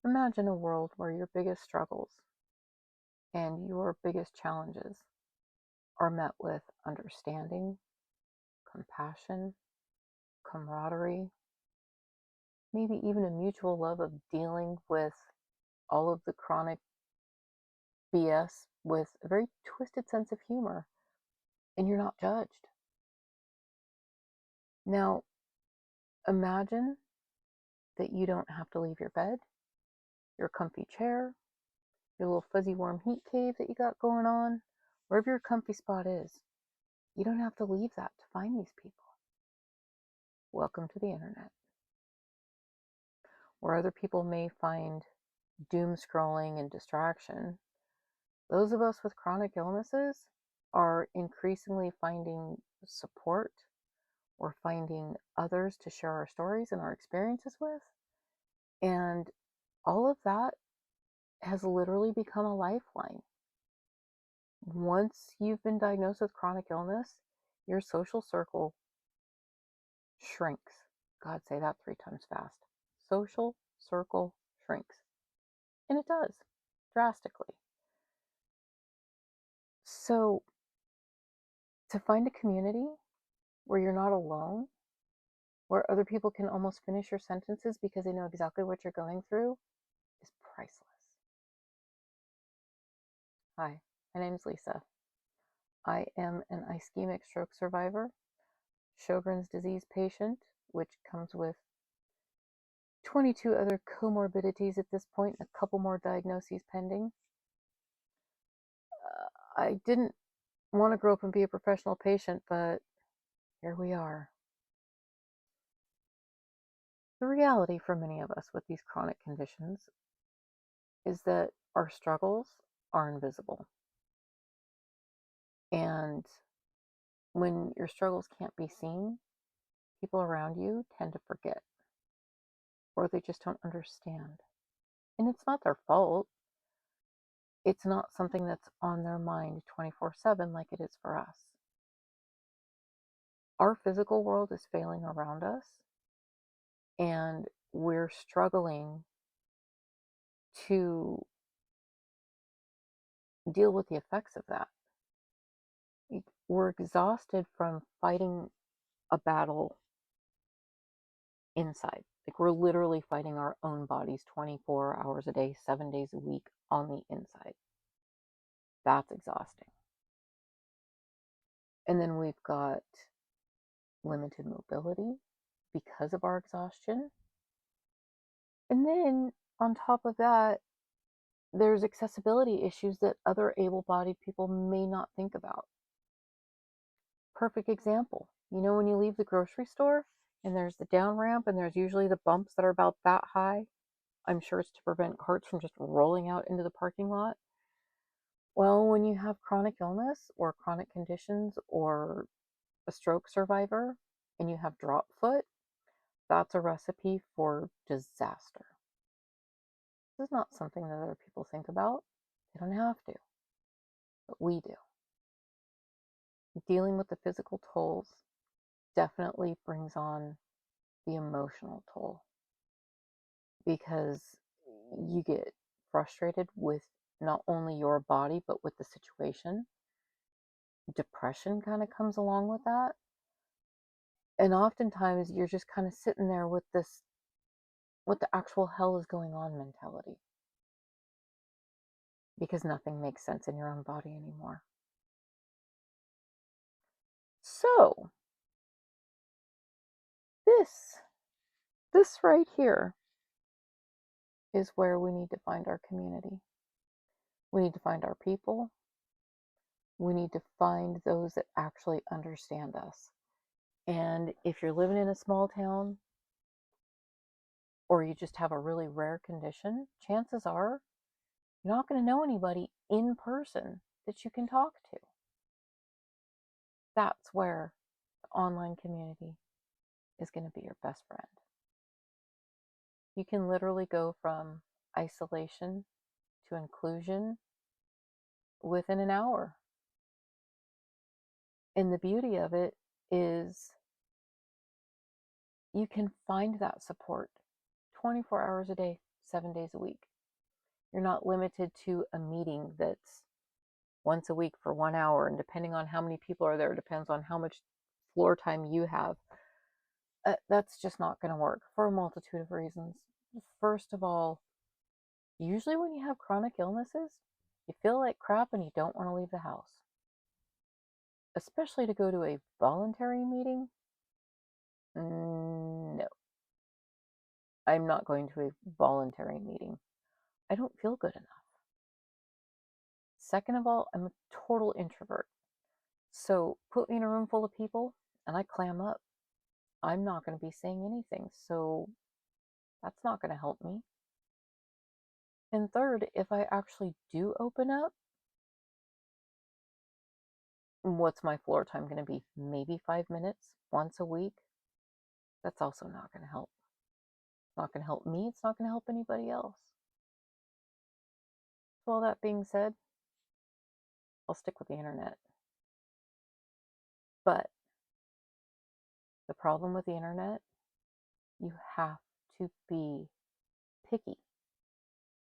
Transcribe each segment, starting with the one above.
Imagine a world where your biggest struggles and your biggest challenges are met with understanding, compassion, camaraderie, maybe even a mutual love of dealing with all of the chronic BS with a very twisted sense of humor, and you're not judged. Now, imagine that you don't have to leave your bed, your comfy chair, your little fuzzy warm heat cave that you got going on, wherever your comfy spot is. You don't have to leave that to find these people. Welcome to the internet, where other people may find doom scrolling and distraction. Those of us with chronic illnesses are increasingly finding support. We're finding others to share our stories and our experiences with. And all of that has literally become a lifeline. Once you've been diagnosed with chronic illness, your social circle shrinks. God, say that 3 times fast. Social circle shrinks. And it does, drastically. So, to find a community where you're not alone, where other people can almost finish your sentences because they know exactly what you're going through, is priceless. Hi, my name is Lisa. I am an ischemic stroke survivor, Sjogren's disease patient, which comes with 22 other comorbidities at this point, and a couple more diagnoses pending. I didn't want to grow up and be a professional patient, but here we are. The reality for many of us with these chronic conditions is that our struggles are invisible. And when your struggles can't be seen, people around you tend to forget, or they just don't understand. And it's not their fault. It's not something that's on their mind 24/7 like it is for us. Our physical world is failing around us, and we're struggling to deal with the effects of that. We're exhausted from fighting a battle inside. Like, we're literally fighting our own bodies 24 hours a day, 7 days a week on the inside. That's exhausting. And then we've got limited mobility because of our exhaustion. And then on top of that, there's accessibility issues that other able-bodied people may not think about. Perfect example. You know, when you leave the grocery store and there's the down ramp and there's usually the bumps that are about that high, I'm sure it's to prevent carts from just rolling out into the parking lot. Well, when you have chronic illness or chronic conditions or a stroke survivor and you have drop foot, that's a recipe for disaster. This is not something that other people think about. They don't have to, but we do. Dealing with the physical tolls definitely brings on the emotional toll, because you get frustrated with not only your body, but with the situation. Depression kind of comes along with that. And oftentimes you're just kind of sitting there with this, what the actual hell is going on mentality, because nothing makes sense in your own body anymore. So, this right here is where we need to find our community. We need to find our people. We need to find those that actually understand us. And if you're living in a small town, or you just have a really rare condition, chances are you're not going to know anybody in person that you can talk to. That's where the online community is going to be your best friend. You can literally go from isolation to inclusion within an hour. And the beauty of it is you can find that support 24 hours a day, 7 days a week. You're not limited to a meeting that's once a week for 1 hour, and depending on how many people are there, depends on how much floor time you have. That's just not going to work for a multitude of reasons. First of all, usually when you have chronic illnesses, you feel like crap and you don't want to leave the house. Especially to go to a voluntary meeting. No, I'm not going to a voluntary meeting. I don't feel good enough. Second of all, I'm a total introvert. So put me in a room full of people and I clam up. I'm not going to be saying anything. So that's not going to help me. And third, if I actually do open up, what's my floor time going to be? Maybe 5 minutes once a week? That's also not going to help. It's not going to help me. It's not going to help anybody else. So all that being said, I'll stick with the internet. But the problem with the internet, you have to be picky.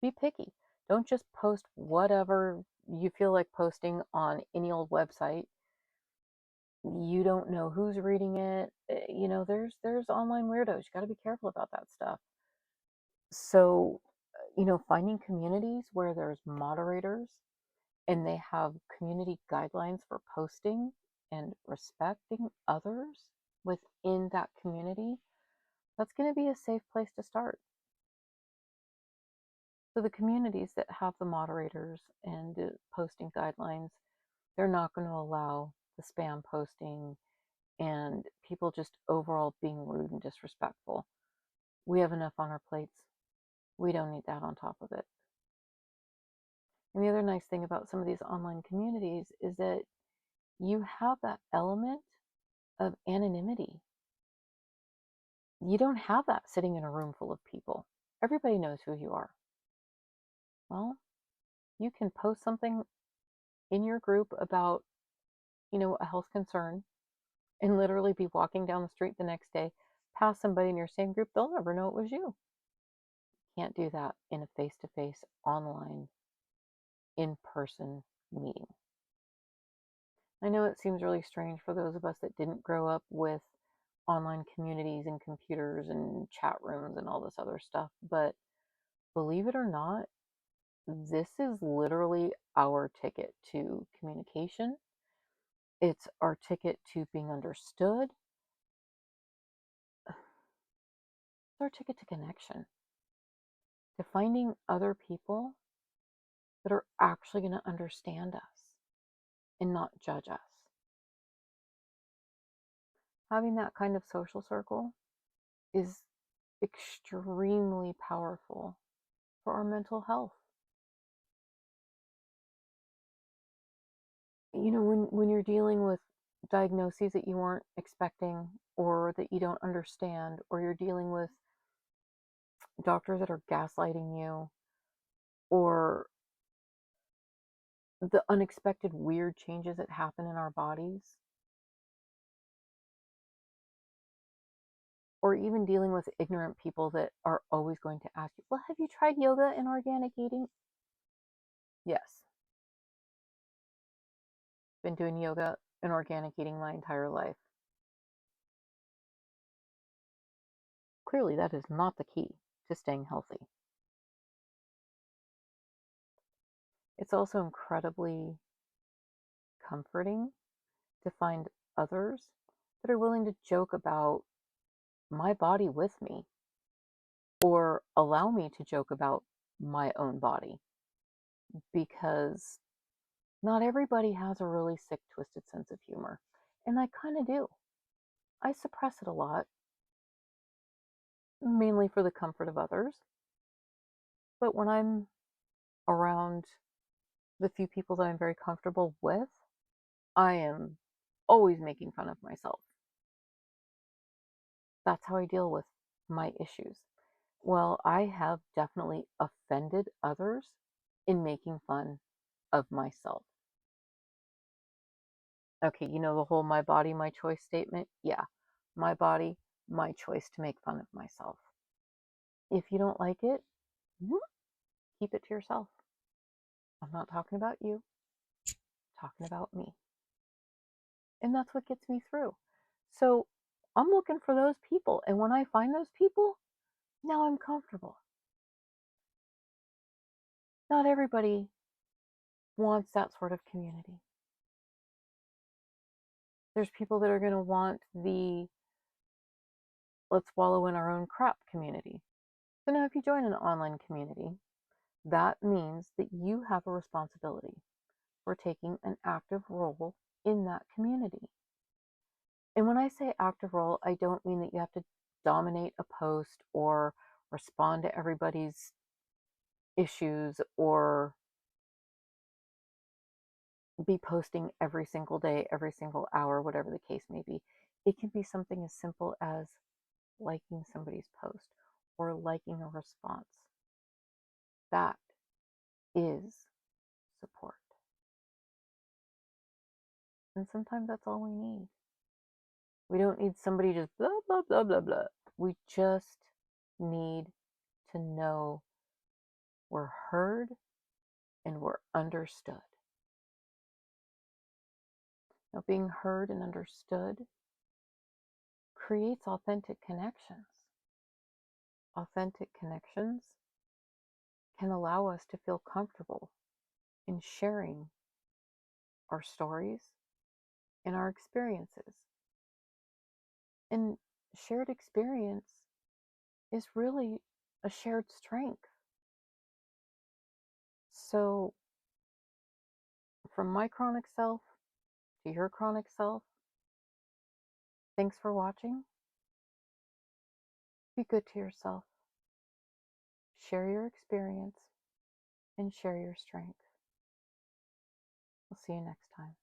Be picky. Don't just post whatever you feel like posting on any old website. You don't know who's reading it. There's online weirdos. You got to be careful about that stuff. So, finding communities where there's moderators and they have community guidelines for posting and respecting others within that community, that's going to be a safe place to start. So the communities that have the moderators and the posting guidelines, they're not going to allow the spam posting and people just overall being rude and disrespectful. We have enough on our plates. We don't need that on top of it. And the other nice thing about some of these online communities is that you have that element of anonymity. You don't have that sitting in a room full of people. Everybody knows who you are. Well, you can post something in your group about, a health concern and literally be walking down the street the next day, pass somebody in your same group, they'll never know it was you. Can't do that in a face-to-face, online, in-person meeting. I know it seems really strange for those of us that didn't grow up with online communities and computers and chat rooms and all this other stuff, but believe it or not, this is literally our ticket to communication. It's our ticket to being understood. It's our ticket to connection, to finding other people that are actually going to understand us and not judge us. Having that kind of social circle is extremely powerful for our mental health. When you're dealing with diagnoses that you weren't expecting or that you don't understand, or you're dealing with doctors that are gaslighting you, or the unexpected weird changes that happen in our bodies, or even dealing with ignorant people that are always going to ask you, well, have you tried yoga and organic eating? Yes. Been doing yoga and organic eating my entire life. Clearly, that is not the key to staying healthy. It's also incredibly comforting to find others that are willing to joke about my body with me or allow me to joke about my own body, because not everybody has a really sick, twisted sense of humor. And I kind of do. I suppress it a lot, mainly for the comfort of others. But when I'm around the few people that I'm very comfortable with, I am always making fun of myself. That's how I deal with my issues. Well, I have definitely offended others in making fun of myself. Okay, the whole my body, my choice statement? Yeah, my body, my choice to make fun of myself. If you don't like it, Keep it to yourself. I'm not talking about you, I'm talking about me. And that's what gets me through. So I'm looking for those people. And when I find those people, now I'm comfortable. Not everybody wants that sort of community. There's people that are going to want the let's wallow in our own crap community. So now, if you join an online community, that means that you have a responsibility for taking an active role in that community. And when I say active role, I don't mean that you have to dominate a post or respond to everybody's issues or be posting every single day, every single hour, whatever the case may be. It can be something as simple as liking somebody's post or liking a response. That is support. And sometimes that's all we need. We don't need somebody just blah, blah, blah, blah, blah. We just need to know we're heard and we're understood. Now, being heard and understood creates authentic connections. Authentic connections can allow us to feel comfortable in sharing our stories and our experiences. And shared experience is really a shared strength. So, from my chronic self to your chronic self, thanks for watching. Be good to yourself. Share your experience and share your strength. We'll see you next time.